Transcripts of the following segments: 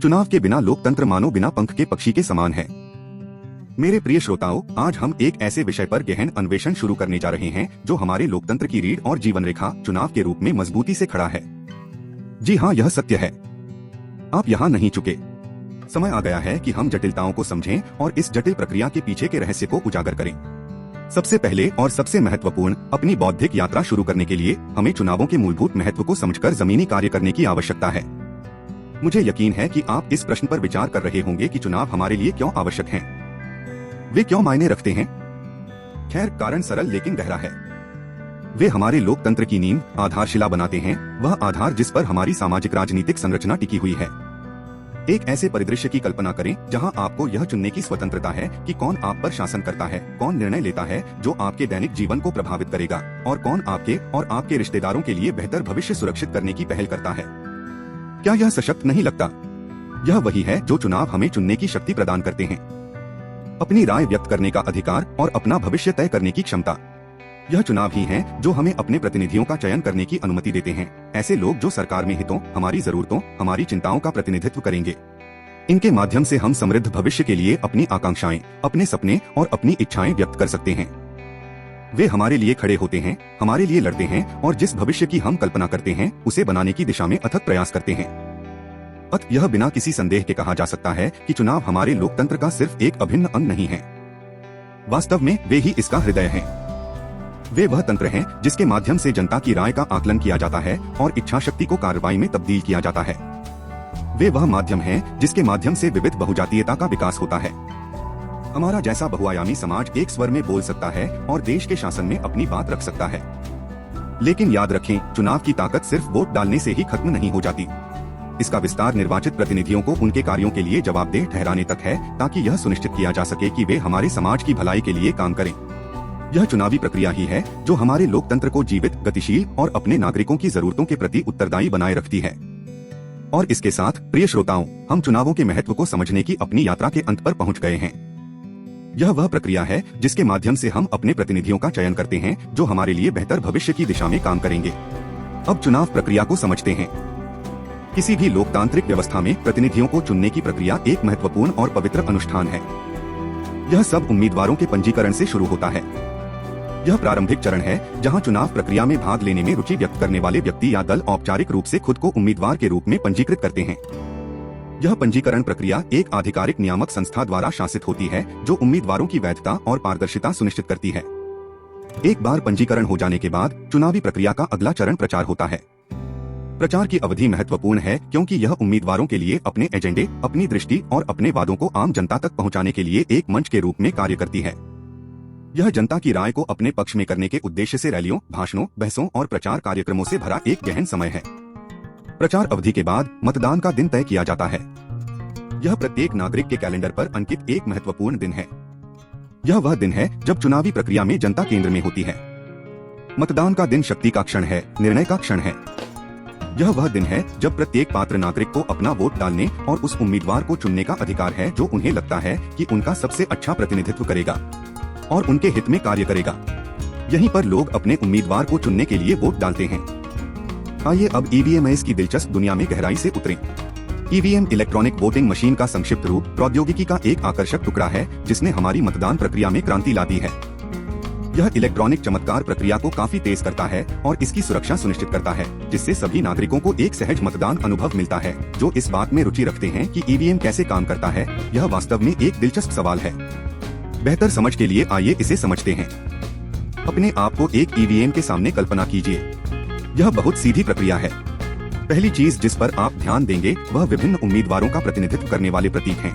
चुनाव के बिना लोकतंत्र मानो बिना पंख के पक्षी के समान है। मेरे प्रिय श्रोताओं, आज हम एक ऐसे विषय पर गहन अन्वेषण शुरू करने जा रहे हैं जो हमारे लोकतंत्र की रीढ़ और जीवन रेखा चुनाव के रूप में मजबूती से खड़ा है। जी हाँ, यह सत्य है। आप यहाँ नहीं चुके। समय आ गया है कि हम जटिलताओं को समझें और इस जटिल प्रक्रिया के पीछे के रहस्य को उजागर करें। सबसे पहले और सबसे महत्वपूर्ण, अपनी बौद्धिक यात्रा शुरू करने के लिए हमें चुनावों के मूलभूत महत्व को समझकर जमीनी कार्य करने की आवश्यकता है। मुझे यकीन है कि आप इस प्रश्न पर विचार कर रहे होंगे कि चुनाव हमारे लिए क्यों आवश्यक हैं? वे क्यों मायने रखते हैं? खैर, कारण सरल लेकिन गहरा है। वे हमारे लोकतंत्र की नींव, आधारशिला बनाते हैं, वह आधार जिस पर हमारी सामाजिक राजनीतिक संरचना टिकी हुई है। एक ऐसे परिदृश्य की कल्पना करें जहां आपको यह चुनने की स्वतंत्रता है कि कौन आप पर शासन करता है, कौन निर्णय लेता है जो आपके दैनिक जीवन को प्रभावित करेगा, और कौन आपके और आपके रिश्तेदारों के लिए बेहतर भविष्य सुरक्षित करने की पहल करता है। क्या यह सशक्त नहीं लगता? यह वही है जो चुनाव हमें चुनने की शक्ति प्रदान करते हैं, अपनी राय व्यक्त करने का अधिकार और अपना भविष्य तय करने की क्षमता। यह चुनाव ही हैं जो हमें अपने प्रतिनिधियों का चयन करने की अनुमति देते हैं, ऐसे लोग जो सरकार में हितों, हमारी जरूरतों, हमारी चिंताओं का प्रतिनिधित्व करेंगे। इनके माध्यम से हम समृद्ध भविष्य के लिए अपनी आकांक्षाएं, अपने सपने और अपनी इच्छाएं व्यक्त कर सकते हैं। वे हमारे लिए खड़े होते हैं, हमारे लिए लड़ते हैं और जिस भविष्य की हम कल्पना करते हैं उसे बनाने की दिशा में अथक प्रयास करते हैं। अतः यह बिना किसी संदेह के कहा जा सकता है कि चुनाव हमारे लोकतंत्र का सिर्फ एक अभिन्न अंग नहीं है, वास्तव में वे ही इसका हृदय हैं। वे वह तंत्र हैं जिसके माध्यम से जनता की राय का आकलन किया जाता है और इच्छा शक्ति को कार्रवाई में तब्दील किया जाता है। वे वह माध्यम हैं जिसके माध्यम से विविध बहुजातीयता का विकास होता है। हमारा जैसा बहुआयामी समाज एक स्वर में बोल सकता है और देश के शासन में अपनी बात रख सकता है। लेकिन याद रखें, चुनाव की ताकत सिर्फ वोट डालने से ही खत्म नहीं हो जाती। इसका विस्तार निर्वाचित प्रतिनिधियों को उनके कार्यों के लिए जवाबदेह ठहराने तक है, ताकि यह सुनिश्चित किया जा सके कि वे हमारे समाज की भलाई के लिए काम करें। यह चुनावी प्रक्रिया ही है जो हमारे लोकतंत्र को जीवित, गतिशील और अपने नागरिकों की जरूरतों के प्रति उत्तरदायी बनाए रखती है। और इसके साथ प्रिय श्रोताओं, हम चुनावों के महत्व को समझने की अपनी यात्रा के अंत पर पहुंच गए हैं। यह वह प्रक्रिया है जिसके माध्यम से हम अपने प्रतिनिधियों का चयन करते हैं जो हमारे लिए बेहतर भविष्य की दिशा में काम करेंगे। अब चुनाव प्रक्रिया को समझते हैं। किसी भी लोकतांत्रिक व्यवस्था में प्रतिनिधियों को चुनने की प्रक्रिया एक महत्वपूर्ण और पवित्र अनुष्ठान है। यह सब उम्मीदवारों के पंजीकरण से शुरू होता है। यह प्रारंभिक चरण है जहां चुनाव प्रक्रिया में भाग लेने में रुचि व्यक्त करने वाले व्यक्ति या दल औपचारिक रूप से खुद को उम्मीदवार के रूप में पंजीकृत करते हैं। यह पंजीकरण प्रक्रिया एक आधिकारिक नियामक संस्था द्वारा शासित होती है जो उम्मीदवारों की वैधता और पारदर्शिता सुनिश्चित करती है। एक बार पंजीकरण हो जाने के बाद चुनावी प्रक्रिया का अगला चरण प्रचार होता है। प्रचार की अवधि महत्वपूर्ण है क्योंकि यह उम्मीदवारों के लिए अपने एजेंडे, अपनी दृष्टि और अपने वादों को आम जनता तक पहुंचाने के लिए एक मंच के रूप में कार्य करती है। यह जनता की राय को अपने पक्ष में करने के उद्देश्य से रैलियों, भाषणों, बहसों और प्रचार कार्यक्रमों से भरा एक गहन समय है। प्रचार अवधि के बाद मतदान का दिन तय किया जाता है। यह प्रत्येक नागरिक के कैलेंडर पर अंकित एक महत्वपूर्ण दिन है। यह वह दिन है जब चुनावी प्रक्रिया में जनता केंद्र में होती है। मतदान का दिन शक्ति का क्षण है, निर्णय का क्षण है। यह वह दिन है जब प्रत्येक पात्र नागरिक को अपना वोट डालने और उस उम्मीदवार को चुनने का अधिकार है जो उन्हें लगता है कि उनका सबसे अच्छा प्रतिनिधित्व करेगा और उनके हित में कार्य करेगा। यहीं पर लोग अपने उम्मीदवार को चुनने के लिए वोट डालते हैं। आइए अब ईवीएम की दिलचस्प दुनिया में गहराई से उतरें। ईवीएम इलेक्ट्रॉनिक वोटिंग मशीन का संक्षिप्त रूप प्रौद्योगिकी का एक आकर्षक टुकड़ा है जिसने हमारी मतदान प्रक्रिया में क्रांति ला दी है। यह इलेक्ट्रॉनिक चमत्कार प्रक्रिया को काफी तेज करता है और इसकी सुरक्षा सुनिश्चित करता है, जिससे सभी नागरिकों को एक सहज मतदान अनुभव मिलता है। जो इस बात में रुचि रखते हैं कि ईवीएम कैसे काम करता है, यह वास्तव में एक दिलचस्प सवाल है। बेहतर समझ के लिए आइए इसे समझते हैं। अपने आप को एक ईवीएम के सामने कल्पना कीजिए। यह बहुत सीधी प्रक्रिया है। पहली चीज जिस पर आप ध्यान देंगे वह विभिन्न उम्मीदवारों का प्रतिनिधित्व करने वाले प्रतीक हैं।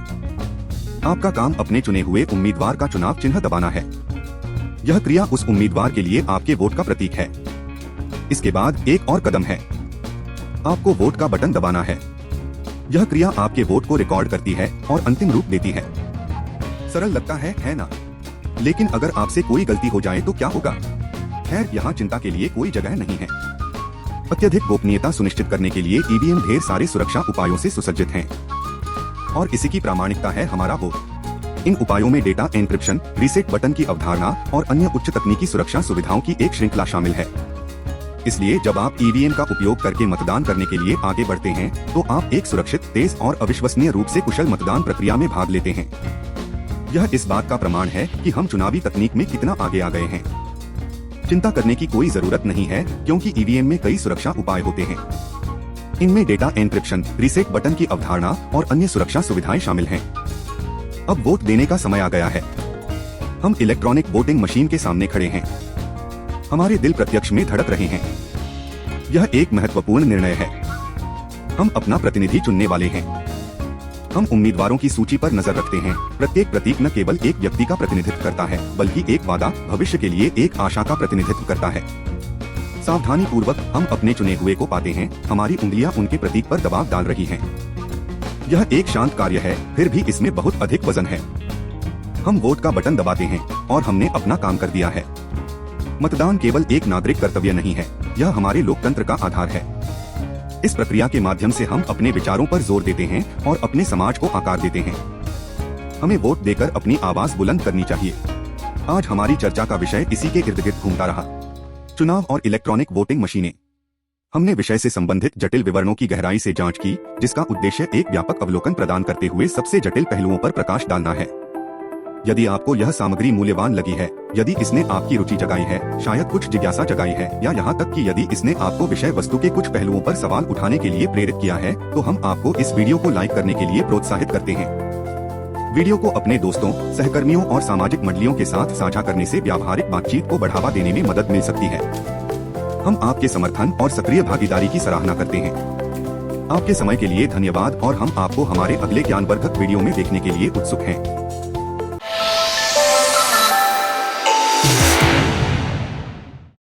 आपका काम अपने चुने हुए उम्मीदवार का चुनाव चिन्ह दबाना है। यह क्रिया उस उम्मीदवार के लिए आपके वोट का प्रतीक है। इसके बाद एक और कदम है, आपको वोट का बटन दबाना है। यह क्रिया आपके वोट को रिकॉर्ड करती है और अंतिम रूप देती है। सरल लगता है ना? लेकिन अगर आपसे कोई गलती हो जाए तो क्या होगा? खैर, यहाँ चिंता के लिए कोई जगह नहीं है। अत्यधिक गोपनीयता सुनिश्चित करने के लिए ईवीएम ढेर सारे सुरक्षा उपायों से सुसज्जित हैं और इसी की प्रामाणिकता है हमारा वोट। इन उपायों में डेटा एन्क्रिप्शन, रीसेट बटन की अवधारणा और अन्य उच्च तकनीकी सुरक्षा सुविधाओं की एक श्रृंखला शामिल है। इसलिए जब आप ईवीएम का उपयोग करके मतदान करने के लिए आगे बढ़ते हैं तो आप एक सुरक्षित, तेज और अविश्वसनीय रूप से कुशल मतदान प्रक्रिया में भाग लेते हैं। यह इस बात का प्रमाण है कि हम चुनावी तकनीक में कितना आगे आ गए हैं। चिंता करने की कोई जरूरत नहीं है, क्योंकि ईवीएम में कई सुरक्षा उपाय होते हैं। इनमें डेटा एन्क्रिप्शन, रीसेट बटन की अवधारणा और अन्य सुरक्षा सुविधाएं शामिल हैं। अब वोट देने का समय आ गया है। हम इलेक्ट्रॉनिक वोटिंग मशीन के सामने खड़े हैं। हमारे दिल प्रत्यक्ष में धड़क रहे हैं। यह एक महत्वपूर्ण निर्णय है। हम अपना प्रतिनिधि चुनने वाले हैं। हम उम्मीदवारों की सूची पर नजर रखते हैं। प्रत्येक प्रतीक न केवल एक व्यक्ति का प्रतिनिधित्व करता है, बल्कि एक वादा, भविष्य के लिए एक आशा का प्रतिनिधित्व करता है। सावधानी पूर्वक हम अपने चुने हुए को पाते हैं। हमारी उंगलियां उनके प्रतीक पर दबाव डाल रही हैं। यह एक शांत कार्य है, फिर भी इसमें बहुत अधिक वजन है। हम वोट का बटन दबाते हैं और हमने अपना काम कर दिया है। मतदान केवल एक नागरिक कर्तव्य नहीं है, यह हमारे लोकतंत्र का आधार है। इस प्रक्रिया के माध्यम से हम अपने विचारों पर जोर देते हैं और अपने समाज को आकार देते हैं। हमें वोट देकर अपनी आवाज बुलंद करनी चाहिए। आज हमारी चर्चा का विषय इसी के इर्द गिर्द घूमता रहा, चुनाव और इलेक्ट्रॉनिक वोटिंग मशीनें। हमने विषय से संबंधित जटिल विवरणों की गहराई से जांच की, जिसका उद्देश्य एक व्यापक अवलोकन प्रदान करते हुए सबसे जटिल पहलुओं पर प्रकाश डालना है। यदि आपको यह सामग्री मूल्यवान लगी है, यदि इसने आपकी रुचि जगाई है, शायद कुछ जिज्ञासा जगाई है, या यहाँ तक कि यदि इसने आपको विषय वस्तु के कुछ पहलुओं पर सवाल उठाने के लिए प्रेरित किया है, तो हम आपको इस वीडियो को लाइक करने के लिए प्रोत्साहित करते हैं। वीडियो को अपने दोस्तों, सहकर्मियों और सामाजिक मंडलियों के साथ साझा करने से व्यावहारिक बातचीत को बढ़ावा देने में मदद मिल सकती है। हम आपके समर्थन और सक्रिय भागीदारी की सराहना करते हैं। आपके समय के लिए धन्यवाद और हम आपको हमारे अगले ज्ञानवर्धक वीडियो में देखने के लिए उत्सुक हैं।